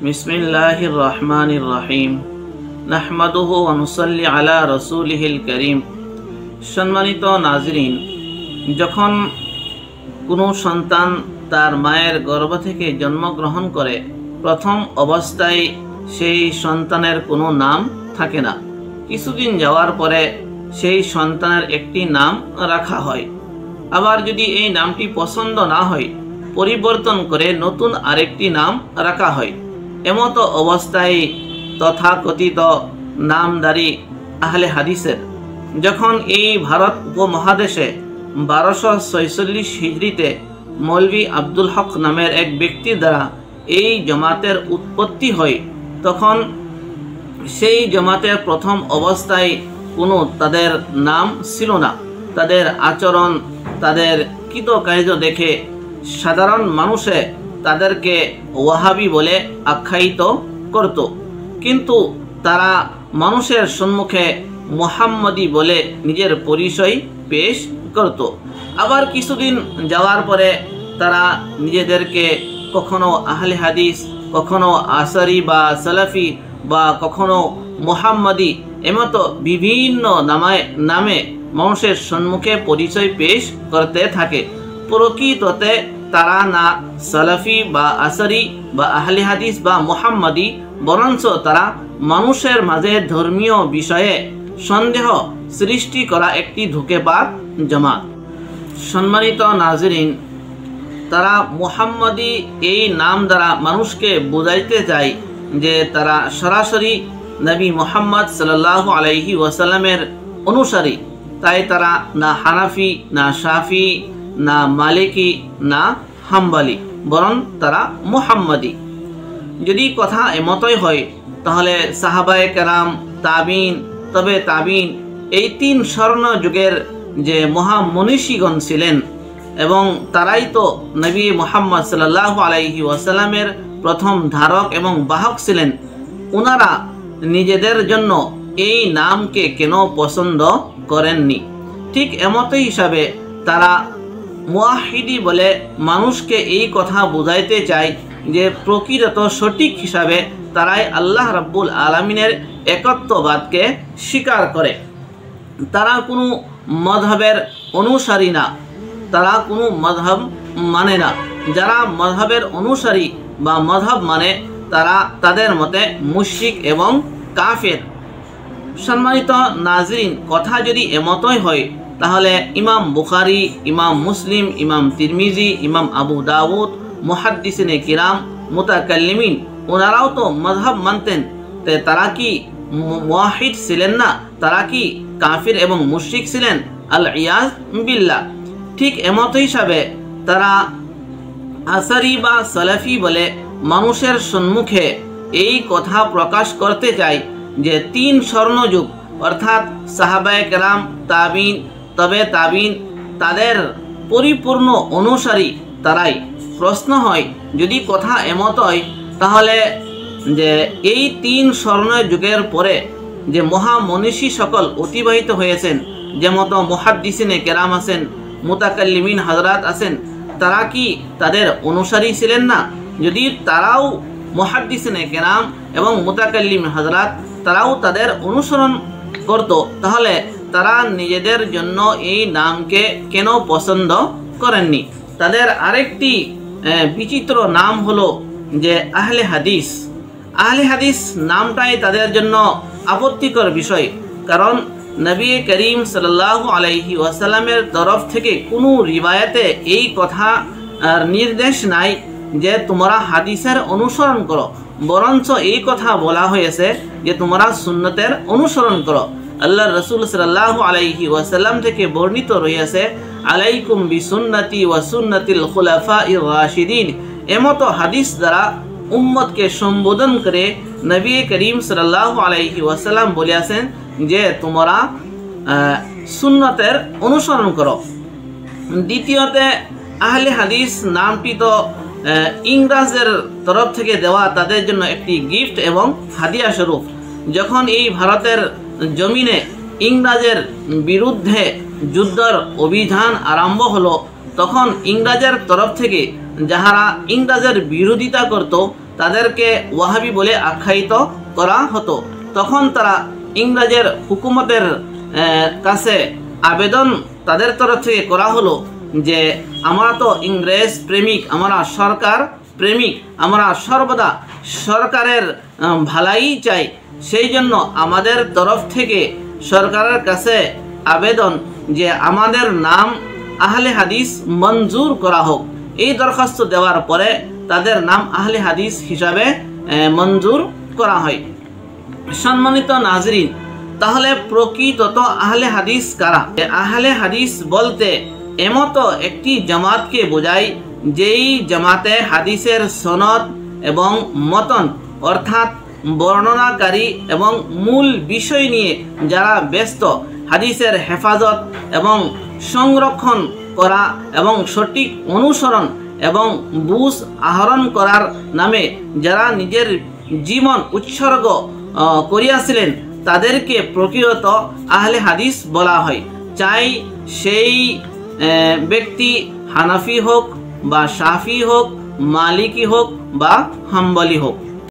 বিসমিল্লাহির রহমানির রহিম। নাহমাদুহু ওয়া নুসাল্লি আলা রাসূলিহিল কারীম। সম্মানিত নাজরিন, যখন কোনো সন্তান তার মায়ের গর্ভ থেকে জন্মগ্রহণ করে, প্রথম অবস্থায় সেই সন্তানের কোনো নাম থাকে না। কিছুদিন যাওয়ার পরে সেই সন্তানের একটি নাম রাখা হয়। আবার যদি এই নামটি পছন্দ না হয়, পরিবর্তন করে নতুন আরেকটি নাম রাখা হয়। এমতো অবস্থায় তথাকথিত নামদারি আহলে হাদিসের যখন এই ভারত উপমহাদেশে 1246 হিজরিতে মৌলভী আব্দুল হক নামের এক ব্যক্তির দ্বারা এই জমাতের উৎপত্তি হয়, তখন সেই জমাতের প্রথম অবস্থায় কোনো তাদের নাম ছিল না। তাদের আচরণ, তাদের কৃতকার্য দেখে সাধারণ মানুষে তাদেরকে ওয়াহাবি বলে আখ্যায়িত করত, কিন্তু তারা মানুষের সম্মুখে মুহাম্মদি বলে নিজের পরিচয় পেশ করত। আবার কিছুদিন যাওয়ার পরে তারা নিজেদেরকে কখনো আহলে হাদিস, কখনো আসারি বা সালাফি বা কখনো মুহাম্মদি এমতো বিভিন্ন নামে মানুষের সম্মুখে পরিচয় পেশ করতে থাকে। প্রকৃততে তারা না সালাফি বা আসারি বা আহলে হাদিস বা মুহাম্মদি, বরঞ্চ তারা মানুষের মাঝে ধর্মীয় বিষয়ে সন্দেহ সৃষ্টি করা একটি ধোঁকেবাজ জামাত। সম্মানিত নাজরিন, তারা মুহাম্মদি এই নাম দ্বারা মানুষকে বোঝাইতে চায় যে তারা সরাসরি নবী মুহাম্মদ সাল্লাল্লাহু আলাইহি ওয়াসাল্লামের অনুসারী। তাই তারা না হানাফি, না শাফি, না মালিকি, না হাম্বলি, বরং তারা মুহাম্মদি। যদি কথা এমতই হয়, তাহলে সাহাবায়ে কেরাম, তাবিন, তবে তাবিন, এই 3 স্বর্ণ যুগের যে মহামনীষীগণ ছিলেন, এবং তারাই তো নবী মুহাম্মদ সাল্লাল্লাহু আলাইহি ওয়াসাল্লামের প্রথম ধারক এবং বাহক ছিলেন। ওনারা নিজেদের জন্য এই নামকে কেন পছন্দ করেননি? ঠিক এমতই হিসাবে তারা মুয়াহিদি বলে মানুষকে এই কথা বুঝাইতে চায় যে প্রকৃত সঠিক হিসাবে তারাই আল্লাহ রাব্বুল আলামিনের একত্ববাদকে স্বীকার করে। তারা কোনো মযহবের অনুসারী না, তারা কোনো মযহব মানে না। যারা মযহবের অনুসারী বা মযহব মানে, তারা তাদের মতে মুশরিক এবং কাফের। সম্মানিত নাজরিন, কথা যদি এমতই হয়, তাহলে ইমাম বুখারী, ইমাম মুসলিম, ইমাম তিরমিজি, ইমাম আবু দাউদ, মুহাদ্দিসিনে কিরাম, মুতাকাল্লিমিন, ওনারাও তো মযহব মানতেন। তারা কি মুওয়াহিদ ছিলেন না? তারা কি কাফির এবং মুশরিক ছিলেন? আল ইয়াজ বিল্লাহ। ঠিক এমত হিসাবে তারা আসারি বা সালাফি বলে মানুষের সম্মুখে এই কথা প্রকাশ করতে চায় যে 3 স্বর্ণযুগ অর্থাৎ সাহাবায়ে কেরাম, তাবিন, তবে তাবিন, তাদের পরিপূর্ণ অনুসারী তারাই। প্রশ্ন হয়, যদি কথা এমত হয়, তাহলে যে এই 3 স্বর্ণ যুগের পরে যে মহামনীষী সকল অতিবাহিত হয়েছেন, যেমত মুহাদ্দিসিনে কেরাম আছেন, মুতাকাল্লিমিন হযরত আছেন, তারা কি তাদের অনুসারী ছিলেন না? যদি তারাও মুহাদ্দিসিনে কেরাম এবং মুতাকাল্লিমিন হযরত তারাও তাদের অনুসরণ করত, তাহলে তারা নিজেদের জন্য এই নামকে কেন পছন্দ করেননি? তাদের আরেকটি বিচিত্র নাম হলো যে আহলে হাদিস। আহলে হাদিস নামটাই তাদের জন্য আপত্তিকর বিষয়, কারণ নবী করিম সাল্লাল্লাহু আলাইহি ওয়াসাল্লামের তরফ থেকে কোনো রিবায়াতে এই কথা নির্দেশ নাই যে তোমরা হাদিসের অনুসরণ করো, বরঞ্চ এই কথা বলা হয়েছে যে তোমরা সুন্নতের অনুসরণ করো। আল্লাহ রসুল সাল্লাল্লাহু আলাইহি ওয়াসাল্লাম থেকে বর্ণিত রয়েছে, আলাইকুম বিসুন্নতি ওয়া সুন্নাতিল খুলাফাইর রাশিদিন। এমতো হাদিস দ্বারা উম্মতকে সম্বোধন করে নবী করিম সাল্লাল্লাহু আলাইহি ওয়াসাল্লাম বলেছেন যে তোমরা সুন্নতের অনুসরণ করো। দ্বিতীয়তে, আহলে হাদিস নামটি তো ইংরেজদের তরফ থেকে দেওয়া তাদের জন্য একটি গিফট এবং হাদিয়া স্বরূপ। যখন এই ভারতের জমিনে ইংরেজের বিরুদ্ধে যুদ্ধের অভিযান আরম্ভ হলো, তখন ইংরেজের তরফ থেকে যাহারা ইংরেজের বিরোধিতা করত, তাদেরকে ওয়াহাবি বলে আখ্যায়িত করা হতো। তখন তারা ইংরেজের হুকুমতের কাছে আবেদন তাদের তরফ থেকে করা হলো যে আমরা তো ইংরেজ প্রেমিক, আমরা সরকার প্রেমিক, আমরা সর্বদা সরকারের ভালাই চাই, সেই জন্য আমাদের তরফ থেকে সরকারের কাছে আবেদন যে আমাদের নাম আহলে হাদিস মঞ্জুর করা হোক। এই দরখাস্ত দেওয়ার পরে তাদের নাম আহলে হাদিস হিসাবে মঞ্জুর করা হয়। সম্মানিত নাজরিন, তাহলে প্রকৃতত আহলে হাদিস কারা? আহলে হাদিস বলতে এমতো একটি জামাতকে বোঝায় যেই জামাতে হাদিসের সনদ এবং মতন অর্থাৎ বর্ণনাকারী এবং মূল বিষয় নিয়ে যারা ব্যস্ত, হাদিসের হেফাজত এবং সংরক্ষণ করা এবং সঠিক অনুসরণ এবং বুঝ আহরণ করার নামে যারা নিজের জীবন উৎসর্গ করিয়াছিলেন তাদেরকে প্রকৃত আহলে হাদিস বলা হয়। চাই সেই ব্যক্তি হানাফি হোক বা শাফি হোক, মালিকি হোক বা হাম্বলি হোক।